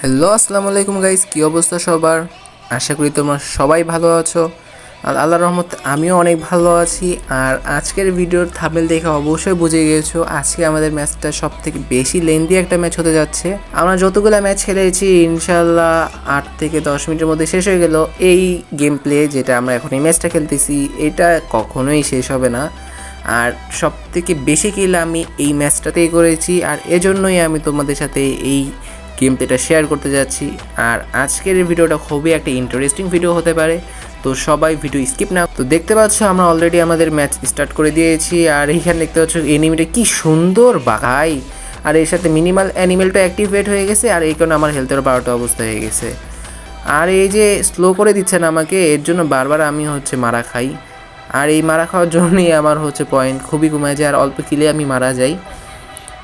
Hello আসসালামু আলাইকুম guys, কী অবস্থা সবার? আশা করি তোমরা সবাই ভালো আছো। আর আল্লাহর রহমতে আমিও অনেক ভালো আছি। আর আজকের ভিডিওর থাম্বনেল দেখে অবশ্যই বুঝে গিয়েছো আজকে আমাদের ম্যাচটা সব থেকে বেশি লেন্দি একটা ম্যাচ হতে যাচ্ছে। আমরা যতগুলো ম্যাচ খেলেছি ইনশাল্লাহ 8 থেকে 10 মিনিটের মধ্যে শেষ হয়ে গেল। এই গেম প্লে যেটা আমরা এখন এই ম্যাচটা খেলতেছি এটা কখনোই শেষ হবে না। আর সব থেকে বেশি কিল আমি এই ম্যাচটাতেই করেছি, আর এজন্যই আমি তোমাদের সাথে এই গেম প্লেটা শেয়ার করতে যাচ্ছি। আর আজকের এই ভিডিওটা খুবই একটা ইন্টারেস্টিং ভিডিও হতে পারে, তো সবাই ভিডিও স্কিপ না। তো দেখতে পাচ্ছ আমরা অলরেডি আমাদের ম্যাচ স্টার্ট করে দিয়েছি। আর এইখানে দেখতে পাচ্ছ এনিমিটা কি সুন্দর বাঘাই, আর এর সাথে মিনিমাল অ্যানিমেলটা অ্যাক্টিভেট হয়ে গেছে, আর এই কারণে আমার হেলথের 12টা অবস্থা হয়ে গেছে। আর এই যে স্লো করে দিচ্ছেন আমাকে, এর জন্য বারবার আমি মারা খাই। আর এই মারা খাওয়ার জন্যই আমার পয়েন্ট খুবই কমে যায়, আর অল্প কিলে আমি মারা যাই।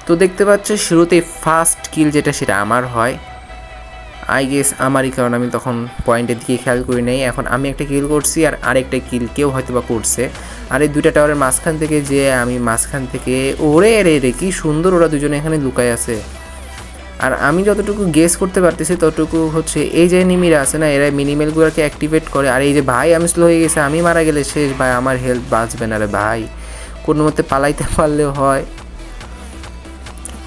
তো দেখতে পাচ্ছ শুরুতে ফার্স্ট কিল যেটা সেটা আমার হয়, আই গেস আমারই, কারণ আমি তখন পয়েন্টের দিকে খেয়াল করি নাই। এখন আমি একটা কিল করছি আর আরেকটা কিল কেউ হয়তো বা করছে। আর এই দুইটা টাওয়ারের মাঝখান থেকে যে আমি মাঝখান থেকে ওরে রে রে কি সুন্দর ওরা দুজনে এখানে লুকায় আছে। আর আমি যতটুকু গেস করতে পারতেছি ততটুকু এই যে এনিমিরা আছে না, এরা মিনিমেলগুলোকে অ্যাক্টিভেট করে। আর এই যে ভাই আমি স্লো হয়ে গেছে, আমি মারা গেলে শেষ ভাই, আমার হেলথ বাঁচবে না রে ভাই, কোনো মতে পালাইতে পারলেও হয়।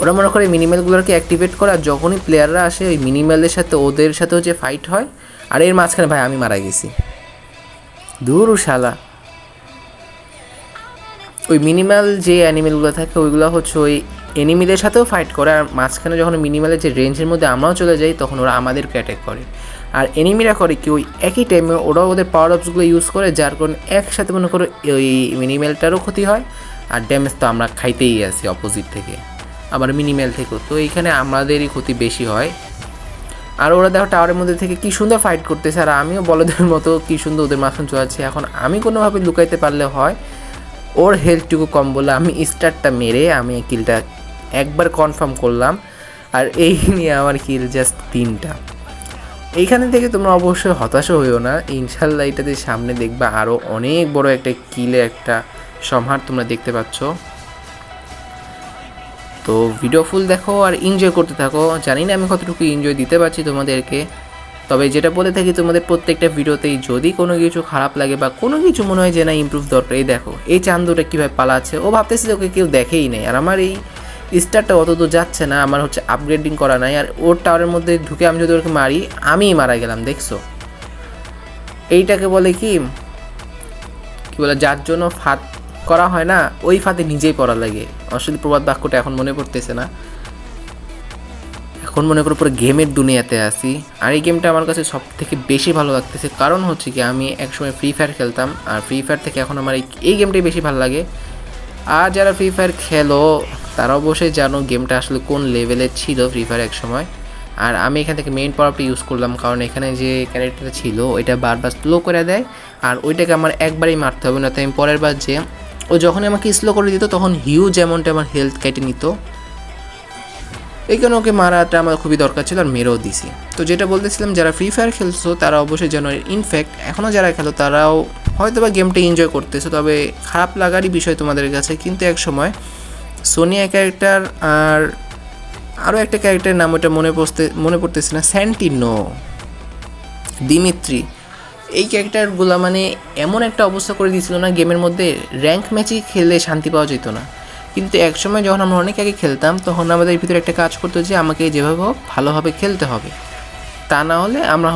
ওরা মনে করে মিনিমেলগুলোকে অ্যাক্টিভেট করে, আর যখনই প্লেয়াররা আসে ওই মিনিমেলের সাথে ওদের সাথে ফাইট হয়। আর এর মাঝখানে ভাই আমি মারা গেছি, দূর শালা। ওই মিনিমাল যে অ্যানিমেলগুলো থাকে ওইগুলো ওই এনিমিদের সাথেও ফাইট করে, আর মাঝখানে যখন মিনিমালের যে রেঞ্জের মধ্যে আমরাও চলে যাই তখন ওরা আমাদেরকে অ্যাটাক করে। আর এনিমিরা করে কি ওই একই টাইমে ওরাও ওদের পাওয়ার আপসগুলো ইউজ করে, যার কারণে একসাথে মনে করো ওই মিনিমেলটারও ক্ষতি হয়, আর ড্যামেজ তো আমরা খাইতেই আছি অপোজিট থেকে, আবার মিনিমেল থেকেও। তো এইখানে আমাদেরই ক্ষতি বেশি হয়। আর ওরা দেখো টাওয়ারের মধ্যে থেকে কী সুন্দর ফাইট করতেছে, আর আমিও বলদের মতো কী সুন্দর ওদের মাঝখানে চলাচ্ছি। এখন আমি কোনোভাবে লুকাইতে পারলে হয়, ওর হেলথটুকু কম বলে আমি স্টারটা মেরে আমি কিলটা একবার কনফার্ম করলাম। আর এই নিয়ে আমার কিল জাস্ট 3টা। এইখানে থেকে তোমরা অবশ্যই হতাশও হইও না, ইনশাল্লাহ এটাতে সামনে দেখবা আরও অনেক বড় একটা কিলের একটা সমাহার তোমরা দেখতে পাচ্ছ। তো ভিডিও ফুল দেখো আর এনজয় করতে থাকো। জানি না আমি কতটুকু এনজয় দিতে পারছি তোমাদেরকে, তবে যেটা বলে থাকি তোমাদের প্রত্যেকটা ভিডিওতেই, যদি কোনো কিছু খারাপ লাগে বা কোনো কিছু মনে হয় যে না ইমপ্রুভ দরকার, এই দেখো এই চান্দুটা কীভাবে পালাচ্ছে, ও ভাবতেছে যে ওকে কেউ দেখেই নেই। আর আমার এই স্টারটা অত দূর যাচ্ছে না, আমার আপগ্রেডিং করা নাই। আর ওর টাওয়ারের মধ্যে ঢুকে আমি যদি ওকে মারি, আমিই মারা গেলাম। দেখছো, এইটাকে বলে কি বলে, যার জন্য ফাঁদ করা হয় না ওই ফাঁদে নিজেই পড়া লাগে। আসলে প্রবাদ বাক্যটা এখন মনে পড়তেছে না। এখন মনে করো পুরো গেমের দুনিয়াতে আসি। আর এই গেমটা আমার কাছে সব থেকে বেশি ভালো লাগতেছে, কারণ কি আমি একসময় ফ্রি ফায়ার খেলতাম, আর ফ্রি ফায়ার থেকে এখন আমার এই গেমটাই বেশি ভালো লাগে। আর যারা ফ্রি ফায়ার খেলো তারা অবশ্যই জানো গেমটা আসলে কোন লেভেলের ছিল ফ্রি ফায়ার এক সময়। আর আমি এখান থেকে মেইন পাওয়ারটা ইউজ করলাম, কারণ এখানে যে ক্যারেক্টারটা ছিল ওইটা বারবার স্লো করে দেয়, আর ওইটাকে আমার একবারেই মারতে হবে, না তো আমি পরের বার যে ও যখনই আমাকে স্লো করে দিত তখন হিউজ অ্যামাউন্টে আমার হেলথ কেটে নিত। এই কারণে ওকে মারাটা আমার খুবই দরকার ছিল, আর মেরেও দিছি। তো যেটা বলতেছিলাম, যারা ফ্রি ফায়ার খেলছো তারা অবশ্যই জানো, ইনফ্যাক্ট এখনও যারা খেলো তারাও হয়তো বা গেমটা এনজয় করতেছো। তবে খারাপ লাগারই বিষয় তোমাদের কাছে, কিন্তু এক সময় সোনিয়া ক্যারেক্টার আর আরও একটা ক্যারেক্টারের নাম ওটা মনে পড়তেছে না, স্যান্টিনো, দিমিত্রি, এই ক্যারেক্টারগুলো এমন একটা অবস্থা করে দিয়েছিল না গেমের মধ্যে, র্যাঙ্ক ম্যাচই খেললে শান্তি পাওয়া যেত না। কিন্তু একসময় যখন আমরা অনেক আগে খেলতাম তখন আমাদের ভিতরে একটা কাজ করতো যে আমাকে যেভাবে হোক ভালোভাবে খেলতে হবে, তা না হলে আমরা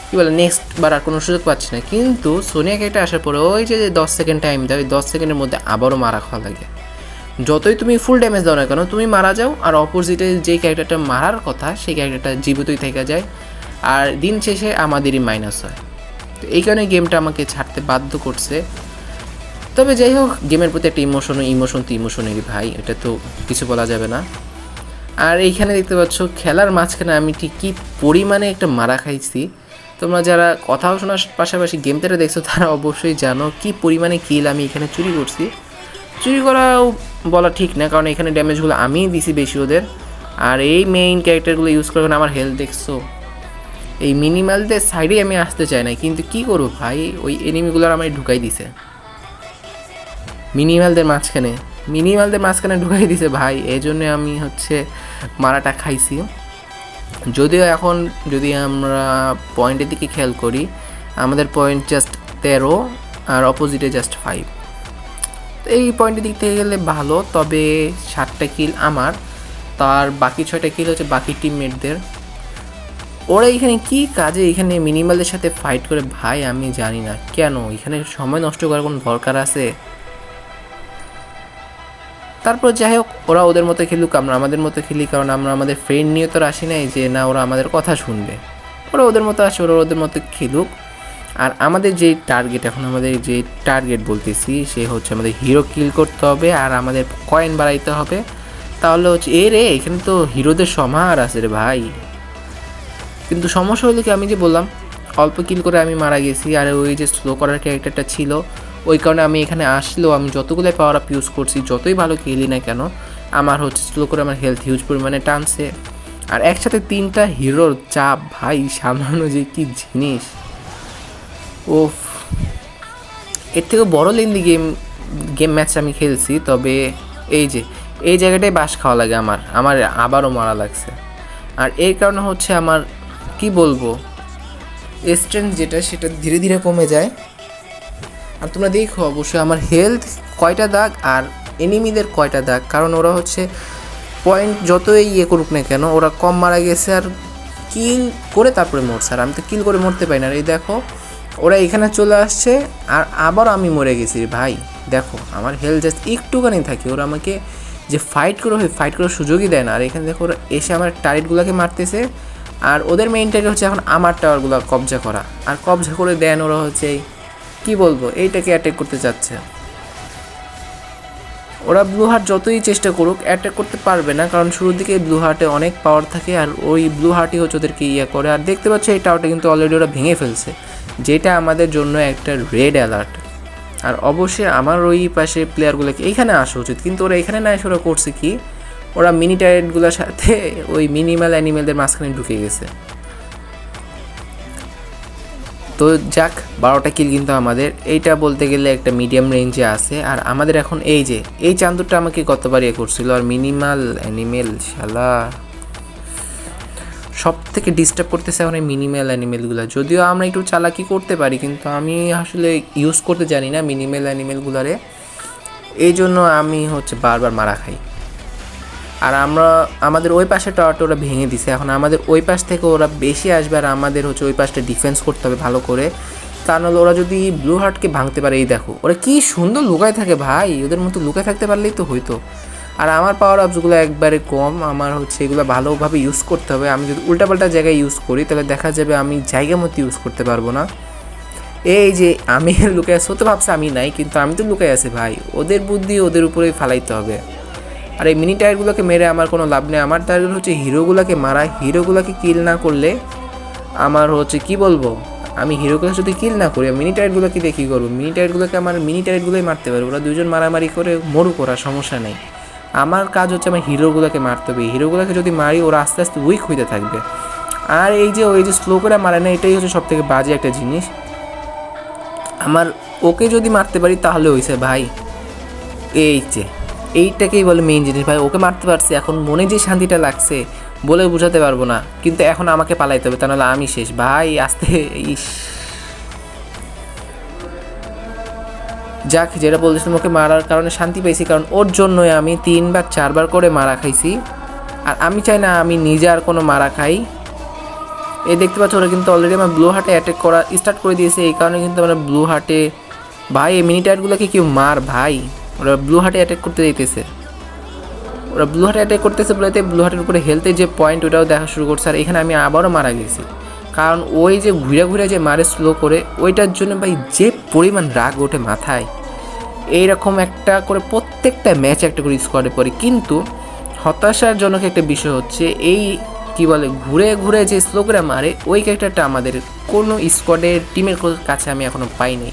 কী বলে নেক্সট বার আর কোনো সুযোগ পাচ্ছি না। কিন্তু সোনিয়া ক্যারেক্টার আসার পরে ওই যে 10 সেকেন্ড টাইম দেয়, ওই 10 সেকেন্ডের মধ্যে আবারও মারা খাওয়া লাগে। যতই তুমি ফুল ড্যামেজ দাও না কেন তুমি মারা যাও, আর অপোজিটে যেই ক্যারেক্টারটা মারার কথা সেই ক্যারেক্টারটা জীবিতই থেকে যায়, আর দিন শেষে আমাদেরই মাইনাস হয়। তো এই কারণে গেমটা আমাকে ছাড়তে বাধ্য করছে। তবে যাই হোক, গেমের প্রতি একটা ইমোশন তো ইমোশনেরই ভাই, এটা তো কিছু বলা যাবে না। আর এইখানে দেখতে পাচ্ছ খেলার মাঝখানে আমি ঠিক কী পরিমাণে একটা মারা খাইছি। তোমরা যারা কথাও শোনার পাশাপাশি গেমটা দেখছো তারা অবশ্যই জানো কী পরিমাণে কিল আমি এখানে চুরি করছি। চুরি করাও বলা ঠিক না, কারণ এখানে ড্যামেজগুলো আমিই দিছি বেশি ওদের। আর এই মেইন ক্যারেক্টারগুলো ইউজ করে আমার হেলথ দেখছো, এই মিনিমালদের সাইডে আমি আসতে চাই না, কিন্তু কী করবো ভাই, ওই এনিমিগুলোর আমার ঢুকাই দিছে মিনিমালদের মাঝখানে ঢুকাই দিছে ভাই, এই জন্যে আমি মারাটা খাইছি। যদিও এখন যদি আমরা পয়েন্টের দিকে খেয়াল করি, আমাদের পয়েন্ট জাস্ট 13 আর অপোজিটে জাস্ট 5। তো এই পয়েন্টের দিক থেকে গেলে ভালো, তবে 7টা কিল আমার, তার বাকি 6টা কিল হচ্ছে বাকি টিমমেটদের। ওরা এখানে কি কাজে এখানে মিনিমালের সাথে ফাইট করে ভাই, আমি জানি না কেন এখানে সময় নষ্ট করার কোনো দরকার আছে। তারপর যাই হোক, ওরা ওদের মতো খেলুক, আমরা আমাদের মতো খেলি, কারণ আমরা আমাদের ফ্রেন্ড নিয়ে তো আসি নাই যে না ওরা আমাদের কথা শুনবে। ওরা ওদের মতো আসে, ওরা ওদের মতো খেলুক। আর আমাদের যে টার্গেট, এখন আমাদের যে টার্গেট বলতেছি, সে হচ্ছে আমাদের হিরো কিল করতে হবে আর আমাদের কয়েন বাড়াইতে হবে। তাহলে হচ্ছে এখানে তো হিরোদের সমাহার আছে রে ভাই। কিন্তু সমস্যা হলো কি, আমি যে বললাম অল্প কিল করে আমি মারা গেছি, আর ওই যে স্লো করার ক্যারেক্টারটা ছিল, ওই কারণে আমি এখানে আসলেও আমি যতগুলো পাওয়ার আপ ইউজ করছি, যতই ভালো খেলি না কেন, আমার হচ্ছে স্লো করে আমার হেলথ হিউজ পরিমাণে টানছে। আর একসাথে 3টা হিরোর চাপ ভাই সামলানো যে কি জিনিস, ওফ। এর থেকে বড় লেন্দি গেম ম্যাচ আমি খেলছি, তবে এই জায়গাটায় বাস খাওয়া লাগে আমার আবারও মারা লাগছে। আর এই কারণে হচ্ছে আমার কি বলবো, স্ট্রেংথ যেটা সেটা ধীরে ধীরে কমে যায়। আর তোমরা দেখো অবশ্যই আমার হেলথ কয়টা দাগ আর এনিমিদের কয়টা দাগ, কারণ ওরা হচ্ছে পয়েন্ট যতই করুক না কেন, ওরা কম মারা গেছে আর কিল করে তারপরে মরছে, আর আমি তো কিল করে মরতে পারি না। এই দেখো ওরা এখানে চলে আসছে আর আবার আমি মরে গেছি ভাই। দেখো আমার হেলথ জাস্ট একটুখানি থাকে, ওরা আমাকে যে ফাইট করার সুযোগই দেয় না। আর এখানে দেখো ওরা এসে আমার টার্গেটগুলোকে মারতেছে, আর ওদের মেইন টার্গেট হচ্ছে এখন আমার টাওয়ারগুলো কবজা করা, আর কবজা করে দেন ওরা হচ্ছে কি বলবো এইটাকে অ্যাটাক করতে চাচ্ছে। ওরা ব্লু হার্ট যতই চেষ্টা করুক অ্যাটাক করতে পারবে না, কারণ শুরুর দিকে ব্লু হার্টে অনেক পাওয়ার থাকে, আর ওই ব্লু হার্টই হচ্ছে ওদেরকে করে। আর দেখতে পাচ্ছ এই টাওয়ারটা কিন্তু অলরেডি ওরা ভেঙে ফেলছে, যেটা আমাদের জন্য একটা রেড অ্যালার্ট। আর অবশ্যই আমার ওই পাশে প্লেয়ারগুলোকে এইখানে আসা উচিত, কিন্তু ওরা এখানে না এসে ওরা করছে কি, ওরা মিনি টাইরেটগুলোর সাথে ওই মিনিমাল অ্যানিমেলদের মাঝখানে ঢুকে গেছে। তো যাক, 12টা কিল কিন্তু আমাদের, এইটা বলতে গেলে একটা মিডিয়াম রেঞ্জে আছে। আর আমাদের এখন এই চান্দুরটা আমাকে কতবার করছিল, আর মিনিমাল অ্যানিমেল শালা সব থেকে ডিস্টার্ব করতেছে এখন এই মিনিমাল অ্যানিমেলগুলো। যদিও আমরা একটু চালাকি করতে পারি, কিন্তু আমি আসলে ইউজ করতে জানি না মিনিমাল অ্যানিমেলগুলারে, এই জন্য আমি হচ্ছে বারবার মারা খাই। আর আমাদের ওই পাশে টাওয়ারটা ওরা ভেঙে দিছে, এখন আমাদের ওই পাশ থেকে ওরা বেশি আসবে, আর আমাদের হচ্ছে ওই পাশটা ডিফেন্স করতে হবে ভালো করে। তা নাহলে ওরা যদি ব্লু হার্টকে ভাঙতে পারে, এই দেখো ওরা কি সুন্দর লুকায় থাকে ভাই, ওদের মতো লুকায় থাকতে পারলেই তো হইতো। আর আমার পাওয়ার আপসগুলো একবারে কম, আমার হচ্ছে এগুলো ভালোভাবে ইউজ করতে হবে। আমি যদি উল্টাপাল্টা জায়গায় ইউজ করি তাহলে দেখা যাবে আমি জায়গা মতো ইউজ করতে পারবো না। এই যে আমি লুকায় আছি, তো ভাবছে আমি নাই, কিন্তু আমি তো লুকায় আছি ভাই, ওদের বুদ্ধি ওদের উপরেই ফালাইতে হবে। আর এই মিনি টায়ারগুলোকে মেরে আমার কোনো লাভ নেই, আমার টার্গেট হচ্ছে হিরোগুলোকে মারা। হিরোগুলোকে কিল না করলে আমার হচ্ছে কি বলবো, আমি হিরোগুলো যদি কিল না করি মিনি টায়ারগুলোকে দিয়ে কী করবো, মিনি টায়ারগুলোই মারতে পারবো। ওরা দুজন মারামারি করে মরুক, ওরা সমস্যা নেই। আমার কাজ হচ্ছে আমার হিরোগুলোকে মারতে হবে, হিরোগুলোকে যদি মারি ওরা আস্তে আস্তে উইক হইতে থাকবে। আর ওই যে স্লো করে মারে না, এটাই হচ্ছে সব থেকে বাজে একটা জিনিস। আমার ওকে যদি মারতে পারি তাহলে হয়েছে ভাই, এইটাকেই বলে মেইন জিনিস ভাই। ওকে মারতে পারছি, এখন মনে যে শান্তিটা লাগছে বলে বোঝাতে পারবো না, কিন্তু এখন আমাকে পালাইতে হবে, তা নাহলে আমি শেষ ভাই। আসতে যাক, যেটা বলছিলাম ওকে মারার কারণে শান্তি পাইছি, কারণ ওর জন্যই আমি 3-4বার করে মারা খাইছি। আর আমি চাই না আমি নিজে আর কোনো মারা খাই। এই দেখতে পাচ্ছ ওরা কিন্তু অলরেডি আমার ব্লু হার্টে অ্যাটাক করা স্টার্ট করে দিয়েছে, এই কারণে কিন্তু আমরা ব্লু হার্টে ভাই এই মিনি টায়ারগুলোকে কেউ মার ভাই, ওরা ব্লু হার্টে অ্যাটাক করতে দিতেছে। বলতে ব্লু হার্টের উপরে হেলথের যে পয়েন্ট ওটাও দেখা শুরু করছে। আর এখানে আমি আবারও মারা গেছি, কারণ ওই যে ঘুরে যে মারে স্লো করে, ওইটার জন্য ভাই যে পরিমাণ রাগ ওঠে মাথায়। এইরকম একটা করে প্রত্যেকটা ম্যাচ একটা করে স্কোয়াডে পড়ে। কিন্তু হতাশাজনক একটা বিষয় হচ্ছে এই কি বলে ঘুরে যে স্লো করে মারে, ওই ক্যারেক্টারটা আমাদের কোনো স্কোয়াডের টিমের কাছে আমি এখনও পাইনি।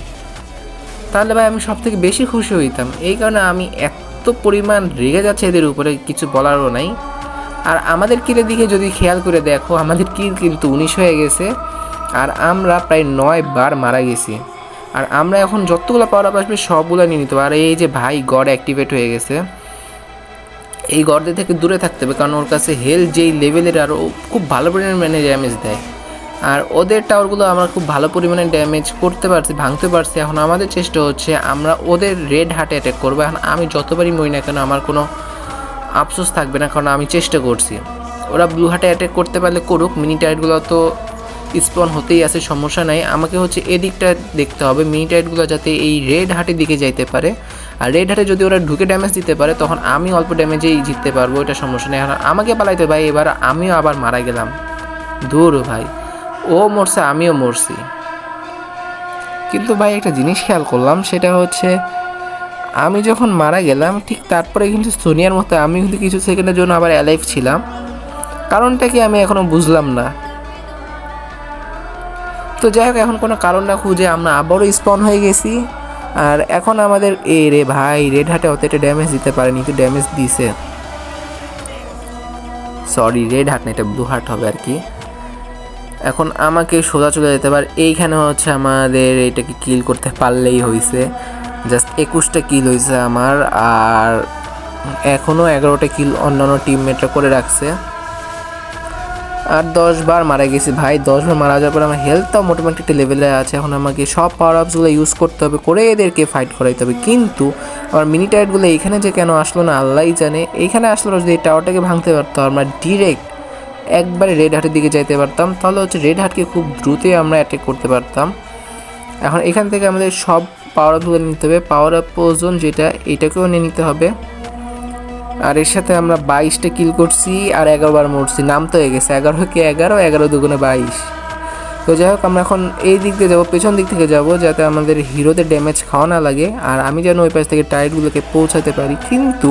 তাহলে ভাই আমি সব থেকে বেশি খুশি হইতাম। এই কারণে আমি এত পরিমাণ রেগে যাচ্ছে এদের উপরে, কিছু বলারও নাই। আর আমাদের কিলের দিকে যদি খেয়াল করে দেখো, আমাদের কিল কিন্তু 19 হয়ে গেছে, আর আমরা প্রায় 9 বার মারা গেছি। আর আমরা এখন যতগুলো পাওয়ার আপ আসবে সবগুলো নিয়ে নিতে। আর এই যে ভাই গড অ্যাক্টিভেট হয়ে গেছে, এই গর্তে থেকে দূরে থাকতে হবে, কারণ ওর কাছে হেলথ যেই লেভেলের আর ও খুব ভালো পরিমাণে ড্যামেজ দেয়। আর ওদের টাওয়ারগুলো আমরা খুব ভালো পরিমাণে ড্যামেজ করতে পারছি, ভাঙতে পারছি। এখন আমাদের চেষ্টা হচ্ছে আমরা ওদের রেড হার্টে অ্যাটাক করবো। এখন আমি যতবারই মরি না কেন আমার কোনো আফসোস থাকবে না, কারণ আমি চেষ্টা করছি। ওরা ব্লু হার্টে অ্যাটাক করতে পারলে করুক, মিনি টাইটগুলো তো স্পন হতেই আছে, সমস্যা নাই। আমাকে হচ্ছে এদিকটা দেখতে হবে, মিনি টাইটগুলো যাতে এই রেড হার্টের দিকে যাইতে পারে। আর রেড হার্টে যদি ওরা ঢুকে ড্যামেজ দিতে পারে তখন আমি অল্প ড্যামেজেই জিততে পারবো, এটা সমস্যা নেই। এখন আমাকে পালাইতে ভাই, এবার আমিও আবার মারা গেলাম। দূর ভাই, ও মরছে আমিও মরছি। কিন্তু ভাই একটা জিনিস খেয়াল করলাম, সেটা হচ্ছে আমি যখন মারা গেলাম ঠিক তারপরে কিন্তু সোনিয়ার মতো আমি কিন্তু কিছু সেকেন্ডের জন্য আবার অ্যালাইভ ছিলাম। কারণটা কি আমি এখনও বুঝলাম না। তো যাই হোক, এখন কোনো কারণ না খুঁজে আমরা আবারও স্পন হয়ে গেছি। আর এখন আমাদের রে ভাই রেড হার্টে অতটা ড্যামেজ দিতে পারেনি, কিন্তু ড্যামেজ দিছে। সরি, রেড হার্ট না, এটা ব্লু হার্ট হবে আর কি। এখন আমাকে সোজা চলে যেতে পারে। এইখানে হচ্ছে আমাদের এটাকে কিল করতে পারলেই হয়েছে। জাস্ট 21টা কিল হয়েছে আমার, আর এখনও 11টা কিল অন্যান্য টিমমেটরা করে রাখছে। আর 10 বার মারা গেছি ভাই। 10 বার মারা যাওয়ার পর আমার হেলথটাও মোটামুটি একটা লেভেলে আছে। এখন আমাকে সব পাওয়ার আপসগুলো ইউজ করতে হবে, করে এদেরকে ফাইট করাইতে হবে। কিন্তু আমার মিনি টাইটগুলো এইখানে যে কেন আসলো না আল্লাহই জানে। এইখানে আসলো যদি এই টাওয়ারটাকে ভাঙতে পারতো, আমরা ডিরেক্ট একবারে রেড হার্টের দিকে যাইতে পারতাম। তাহলে হচ্ছে রেড হার্টকে খুব দ্রুতই আমরা অ্যাটাক করতে পারতাম। এখন এখান থেকে আমাদের সব পাওয়ার আপগুলো নিতে হবে। পাওয়ার আপ প্রয়োজন যেটা, এটাকেও নিয়ে নিতে হবে। আর এর সাথে আমরা 22টা কিল করছি আর 11 বার মরছি। নাম তো হয়ে গেছে 11কে 11, 11 দুগুণে 22। তো যাই হোক, আমরা এখন এই দিক দিয়ে যাবো, পেছন দিক থেকে যাব, যাতে আমাদের হিরোদের ড্যামেজ খাওয়া না লাগে। আর আমি যেন ওই পাশ থেকে টায়ারগুলোকে পৌঁছাতে পারি। কিন্তু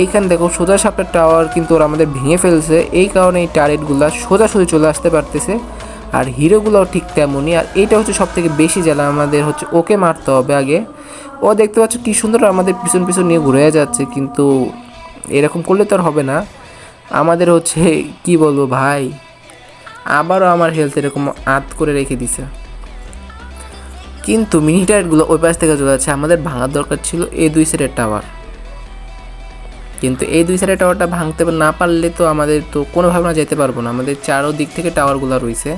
এইখানে দেখো সোজা সাপটার টাওয়ার কিন্তু ওরা আমাদের ভেঙে ফেলছে। এই কারণে এই টায়ারগুলো সোজাসুজি চলে আসতে পারতেছে। আর হিরোগুলোও ঠিক তেমনই। আর এইটা হচ্ছে সব থেকে বেশি জ্বালা, আমাদের হচ্ছে ওকে মারতে হবে আগে। ও দেখতে পাচ্ছ কী সুন্দর আমাদের পিছন পিছন নিয়ে ঘুরে যাচ্ছে, কিন্তু এরকম করলে তো আর হবে না। আমাদের হচ্ছে কি বলবো ভাই, আবারও আমার হেলথ এরকম আত করে রেখে দিছে। কিন্তু মিনি টায়ারগুলো ওই পাশ থেকে চলে যাচ্ছে। আমাদের ভাঙার দরকার ছিল এই 2 সাইডের টাওয়ার, কিন্তু এই 2 সাইডের টাওয়ারটা ভাঙতে না পারলে তো আমাদের তো কোনোভাবে না যেতে পারবো না। আমাদের চারো দিক থেকে টাওয়ারগুলো রয়েছে,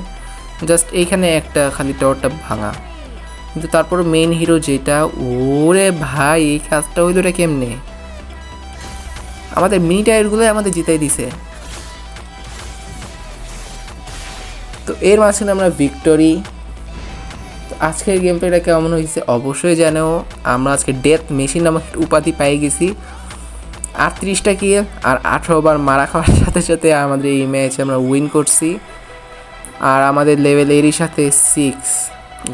জাস্ট এইখানে একটা খালি টাওয়ারটা ভাঙা। কিন্তু তারপর মেইন হিরো যেটা, ওরে ভাই এই কাজটা হইলো এটা কেমনে? আমাদের মিনি টায়ারগুলোই আমাদের জিতাই দিছে। তো এর মাঝখানে আমরা ভিক্টরি। তো আজকের গেম প্লেটা কেমন হয়েছে অবশ্যই জানো। আমরা আজকে ডেথ মেশিন নামক উপাধি পেয়ে গেছি। 38টা কিল আর 18 বার মারা খাওয়ার সাথে সাথে আমাদের এই ম্যাচ আমরা উইন করছি। আর আমাদের লেভেল এরই সাথে 6।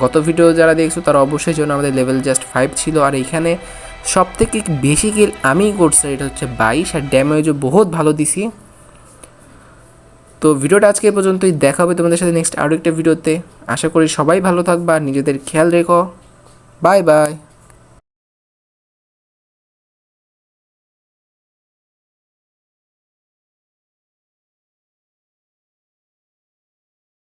গত ভিডিও যারা দেখছো তারা অবশ্যই জানো আমাদের লেভেল জাস্ট 5 ছিল। আর এখানে সব থেকে বেশি কিল আমিই করছি, এটা হচ্ছে 22। আর ড্যামেজও বহুত ভালো দিছি। তো ভিডিওটা আজকে এ পর্যন্তই, দেখা হবে তোমাদের সাথে নেক্সট আরও একটা ভিডিওতে। আশা করি সবাই ভালো থাকবা, নিজেদের খেয়াল রেখো। Bye bye.